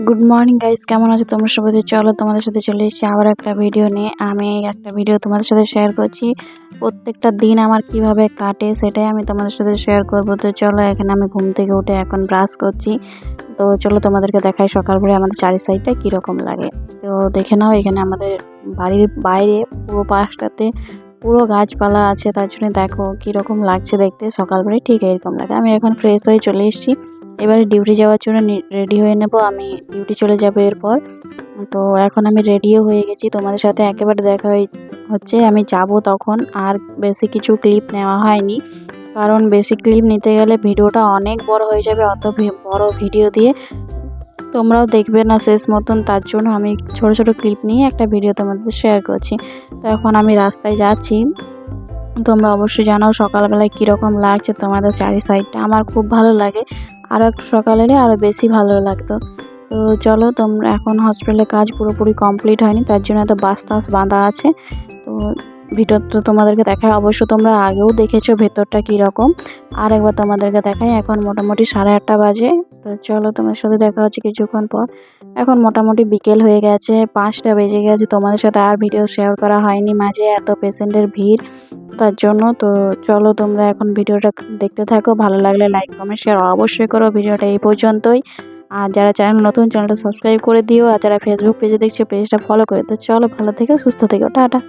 Good morning guys, কেমন আছো তোমরা সবাই? চলো তোমাদের সাথে চলে এসেছি আবার একটা ভিডিও নিয়ে। আমি একটা ভিডিও তোমাদের সাথে শেয়ার করছি। প্রত্যেকটা দিন আমার কিভাবে কাটে সেটাই আমি তোমাদের সাথে শেয়ার করবো। তো চলো, এখানে আমি ঘুম থেকে উঠে এখন ব্রাশ করছি। তো চলো তোমাদেরকে দেখাই সকালবেলা আমাদের চারি সাইডটা কীরকম লাগে। তো দেখে নাও, এখানে আমাদের বাড়ির বাইরে পুরো পাশটাতে পুরো গাছপালা আছে, তার জন্য দেখো কীরকম লাগছে দেখতে। সকালবেলায় ঠিক এরকম লাগে। আমি এখন ফ্রেশ হয়ে চলে এসেছি, এবারে ডিউটি যাওয়ার জন্য রেডি হয়ে নেব। আমি ডিউটি চলে যাব এরপর। তো এখন আমি রেডিও হয়ে গেছি, তোমাদের সাথে একেবারে দেখা হচ্ছে। আমি যাব তখন। আর বেশি কিছু ক্লিপ নেওয়া হয়নি, কারণ বেশি ক্লিপ নিতে গেলে ভিডিওটা অনেক বড় হয়ে যাবে। অত বড় ভিডিও দিয়ে তোমরাও দেখবে না শেষ মতন, তার জন্য আমি ছোট ছোট ক্লিপ নিয়ে একটা ভিডিও তোমাদের শেয়ার করছি। তো এখন আমি রাস্তায় যাচ্ছি। তোমরা অবশ্যই জানাও সকালবেলায় কীরকম লাগছে তোমাদের চারি সাইডটা। আমার খুব ভালো লাগে, আরও একটু সকাল এলে আরও বেশি ভালো লাগতো। তো চলো, তোমরা এখন হসপিটালে কাজ পুরোপুরি কমপ্লিট হয়নি, তার জন্য এত বাস টাস বাঁধা আছে। তো ভিতরটা তোমাদেরকে দেখায়, অবশ্য তোমরা আগেও দেখেছো ভেতরটা কীরকম। আর একবার তোমাদেরকে দেখাই। এখন মোটামুটি 8:30 বাজে। তো চলো, তোমার সাথে দেখা হচ্ছে কিছুক্ষণ পর। এখন মোটামুটি বিকেল হয়ে গেছে, 5টা বেজে গেছে। তোমাদের সাথে আর ভিডিও শেয়ার করা হয়নি, মাঝে এত পেশেন্টের ভিড়, তার জন্য। তো চলো, তোমরা এখন ভিডিওটা দেখতে থাকো। ভালো লাগলে লাইক কমেন্ট শেয়ার অবশ্যই করো। ভিডিওটা এই পর্যন্তই। আর যারা চ্যানেল নতুন, চ্যানেলটা সাবস্ক্রাইব করে দিও। আর যারা ফেসবুক পেজে দেখছো, পেজটা ফলো করে। তো চলো, ভালো থেকো, সুস্থ থেকো, টাটা।